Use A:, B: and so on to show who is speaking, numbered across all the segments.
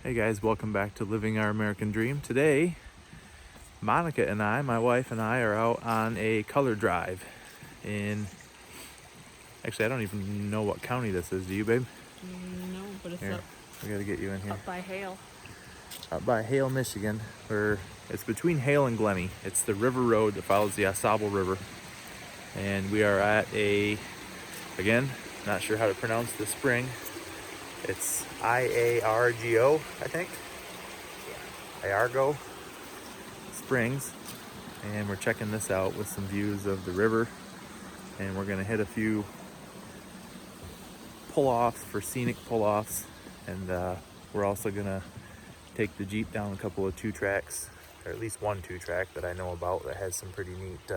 A: Hey guys, welcome back to Living Our American Dream. Today, Monica and I, my wife and I, are out on a color drive in, actually I don't even know what county this is, do you, babe?
B: No, but it's
A: Here,
B: up,
A: we gotta get you in here.
B: up by Hale.
A: Up by Hale, Michigan, where it's between Hale and Glenny. It's the river road that follows the AuSable River. And we are at a, again, not sure how to pronounce the spring. It's Iargo, I think. Iargo Springs. And we're checking this out with some views of the river. And we're gonna hit a few pull-offs for scenic pull-offs. And we're also gonna take the Jeep down a couple of two tracks, or at least one two track that I know about that has some pretty neat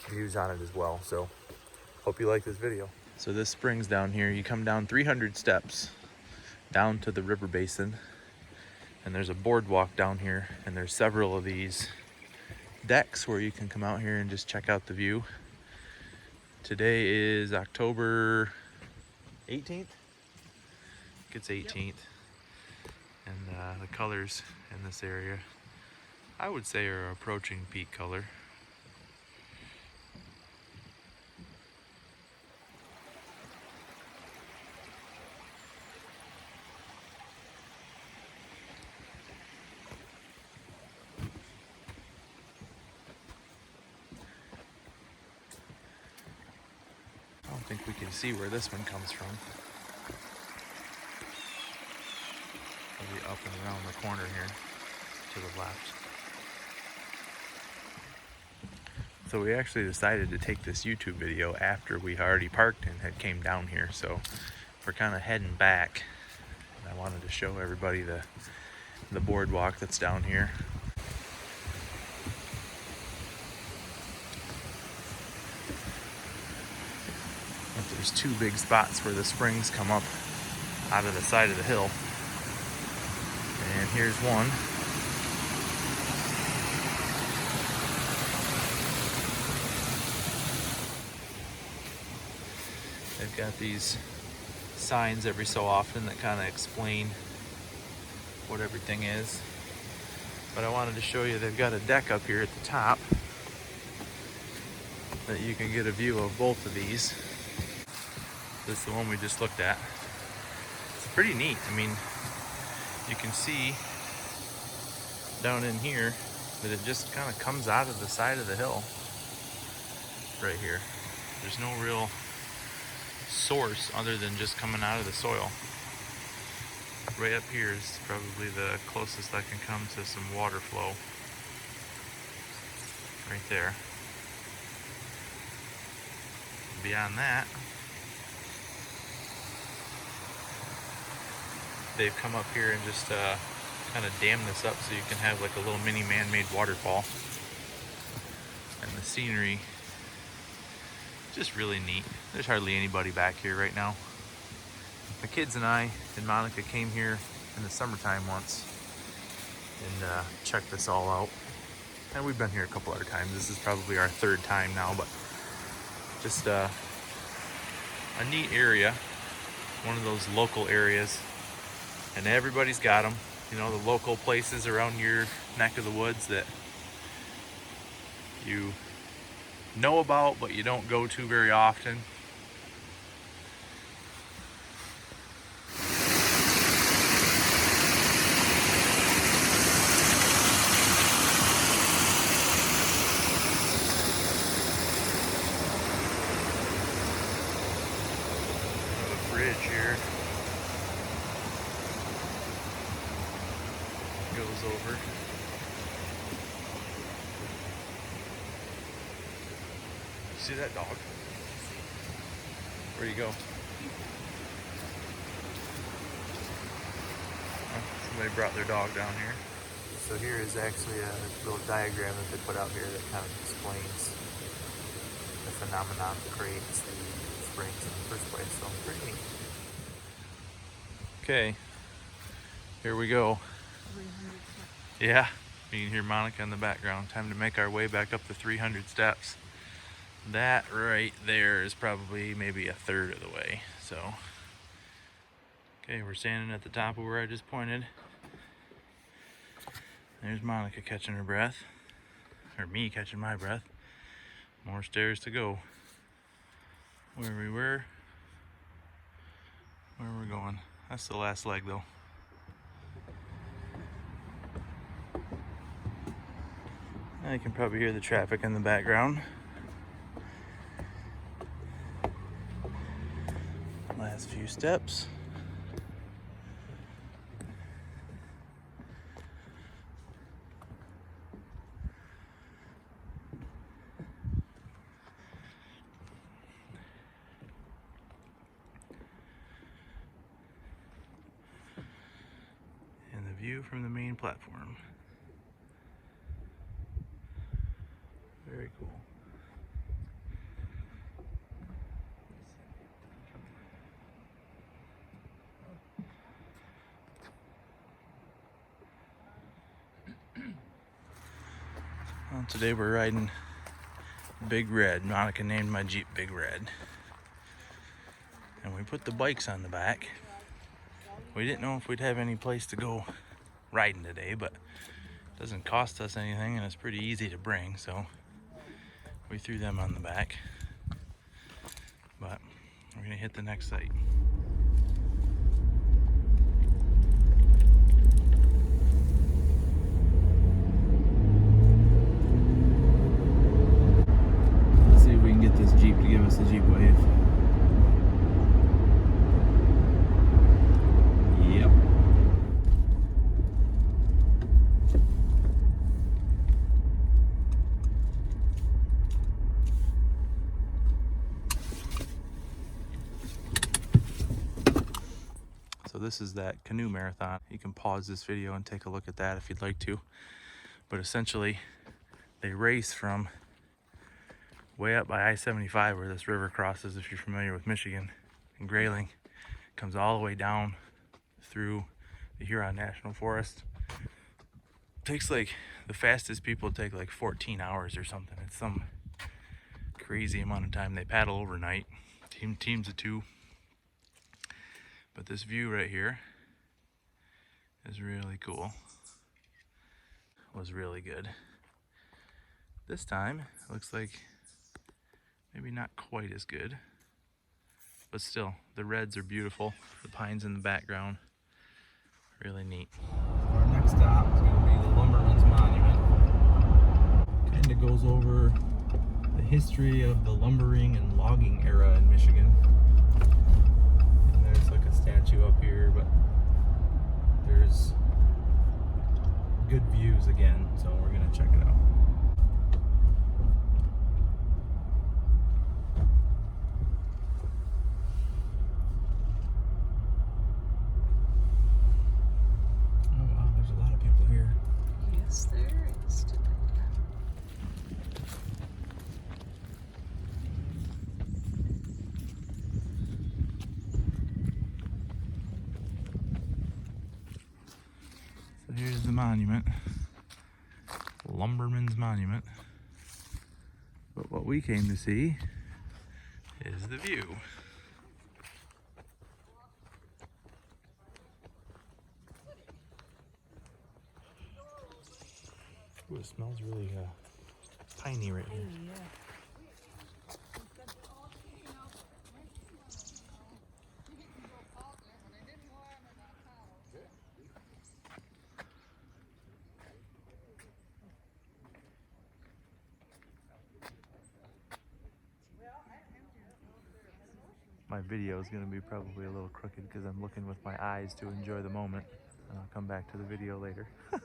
A: views on it as well. So hope you like this video. So this spring's down here. You come down 300 steps down to the river basin, and there's a boardwalk down here, and there's several of these decks where you can come out here and just check out the view. Today is October 18th. I think it's 18th. Yep. And the colors in this area, I would say, are approaching peak color. I don't think we can see where this one comes from. Maybe up and around the corner here to the left. So we actually decided to take this YouTube video after we already parked and had came down here. So we're kind of heading back. And I wanted to show everybody the boardwalk that's down here. But there's two big spots where the springs come up out of the side of the hill. And here's one. They've got these signs every so often that kind of explain what everything is. But I wanted to show you they've got a deck up here at the top that you can get a view of both of these. This is the one we just looked at. It's pretty neat. I mean, you can see down in here that it just kind of comes out of the side of the hill right here. There's no real source other than just coming out of the soil. Right up here is probably the closest I can come to some water flow. Right there. Beyond that, they've come up here and just kind of dammed this up so you can have like a little mini man-made waterfall. And the scenery, just really neat. There's hardly anybody back here right now. The kids and I and Monica came here in the summertime once and checked this all out. And we've been here a couple other times. This is probably our third time now, but just a neat area. One of those local areas. And everybody's got them. You know, the local places around your neck of the woods that you know about, but you don't go to very often. A bridge here goes over. See that dog? Where'd he go? Oh, somebody brought their dog down here. So here is actually a little diagram that they put out here that kind of explains the phenomenon that creates the springs in the first place. So pretty neat. Okay, here we go.
B: 300 steps.
A: Yeah, you can hear Monica in the background. Time to make our way back up the 300 steps. That right there is probably maybe a third of the way. So, okay, we're standing at the top of where I just pointed. There's Monica catching her breath, or me catching my breath. More stairs to go. Where we were, where we're going. That's the last leg though. Now you can probably hear the traffic in the background. Last few steps. And the view from the main platform. Very cool. Well, today we're riding Big Red. Monica named my Jeep Big Red. And we put the bikes on the back. We didn't know if we'd have any place to go riding today, but it doesn't cost us anything and it's pretty easy to bring, so we threw them on the back. But we're gonna hit the next site. Let's see if we can get this Jeep to give us a Jeep wave. Yep. So this is that canoe marathon. You can pause this video and take a look at that if you'd like to. But essentially, they race from way up by I-75 where this river crosses, if you're familiar with Michigan, and Grayling, comes all the way down through the Huron National Forest. Takes like, the fastest people take like 14 hours or something. It's some crazy amount of time. They paddle overnight, teams of 2. But this view right here is really cool. Was really good. This time, it looks like maybe not quite as good. But still, the reds are beautiful. The pines in the background, really neat. Our next stop is going to be the Lumberman's Monument. Kind of goes over the history of the lumbering and logging era in Michigan. And there's like a statue up here, but there's good views again, so we're going to check it out.
B: Yes, there is today.
A: So here's the monument, Lumberman's Monument. But what we came to see is the view. Ooh, it smells really piney right here.
B: Yeah.
A: My video is going to be probably a little crooked because I'm looking with my eyes to enjoy the moment. And I'll come back to the video later. So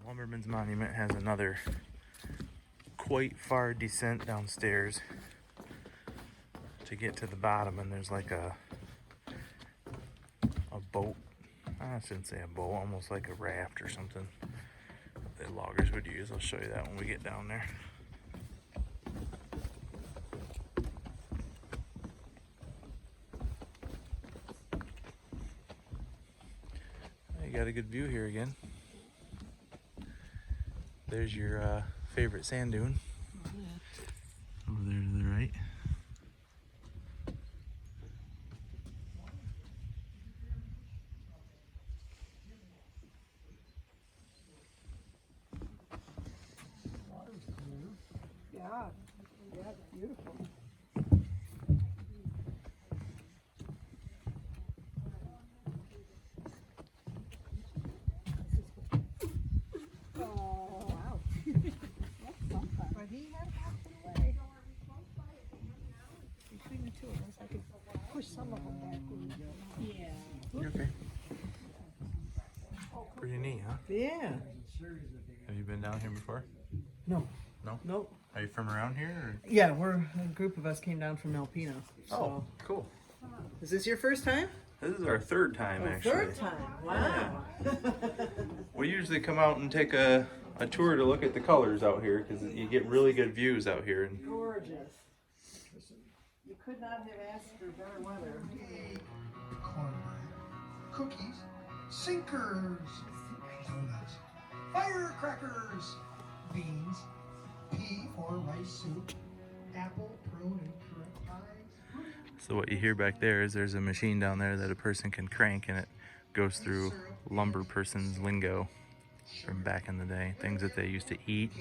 A: Lumberman's Monument has another quite far descent downstairs to get to the bottom, and there's like a boat. I shouldn't say a boat, almost like a raft or something that loggers would use. I'll show you that when we get down there. You got a good view here again. There's your favorite sand dune. Over there to the right. neat, huh?
B: Yeah.
A: Have you been down here before?
B: No.
A: No?
B: Nope.
A: Are you from around here? Or?
B: Yeah, a group of us came down from Alpena. So.
A: Oh, cool.
B: Is this your first time?
A: This is our third time, actually.
B: Third time. Wow.
A: We usually come out and take a tour to look at the colors out here because you get really good views out here. And
B: Gorgeous. You could not have asked for better weather.
C: Cornbread, cookies, sinkers, donuts, firecrackers, beans, pea or rice soup, apple, prune, and currant pies.
A: so what you hear back there is there's a machine down there that a person can crank, and it goes through lumber person's lingo from back in the day, things that they used to eat,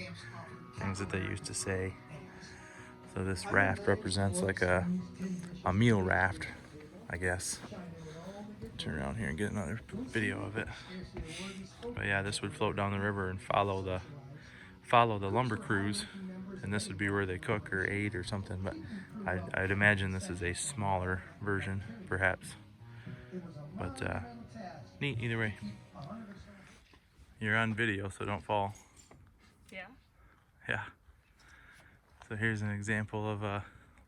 A: things that they used to say. So this raft represents like a meal raft, I guess. Turn around here and get another video of it. But yeah, this would float down the river and follow the lumber crews, and this would be where they cook or ate or something. But I'd imagine this is a smaller version, perhaps. But neat either way. You're on video, so don't fall.
D: Yeah.
A: Yeah. So here's an example of a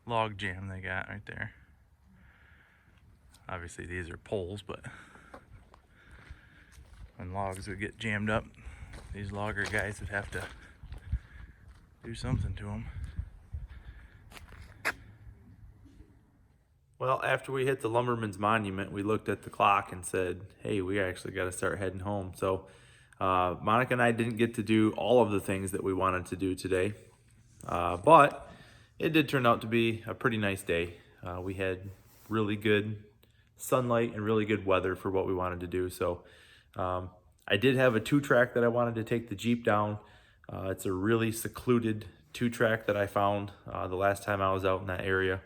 A: log jam they got right there. Obviously these are poles, but when logs would get jammed up, these logger guys would have to do something to them. Well, after we hit the Lumberman's Monument, we looked at the clock and said, hey, we actually got to start heading home. So Monica and I didn't get to do all of the things that we wanted to do today, but it did turn out to be a pretty nice day. We had really good sunlight and really good weather for what we wanted to do. So I did have a 2-track that I wanted to take the Jeep down. It's a really secluded 2-track that I found the last time I was out in that area.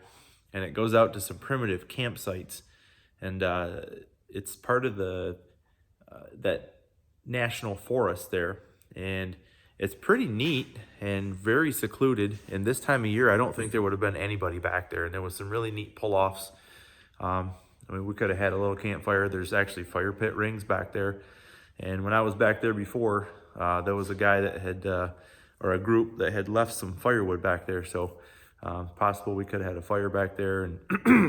A: And it goes out to some primitive campsites. And it's part of that national forest there. And it's pretty neat and very secluded. And this time of year, I don't think there would have been anybody back there. And there was some really neat pull-offs. I mean, we could have had a little campfire. There's actually fire pit rings back there. And when I was back there before, there was a guy that had, or a group that had left some firewood back there. So possible we could have had a fire back there and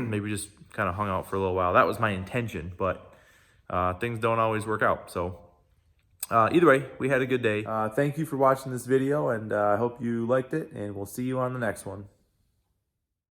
A: maybe just kind of hung out for a little while. That was my intention, but things don't always work out. So either way, we had a good day. Thank you for watching this video, and I hope you liked it, and we'll see you on the next one.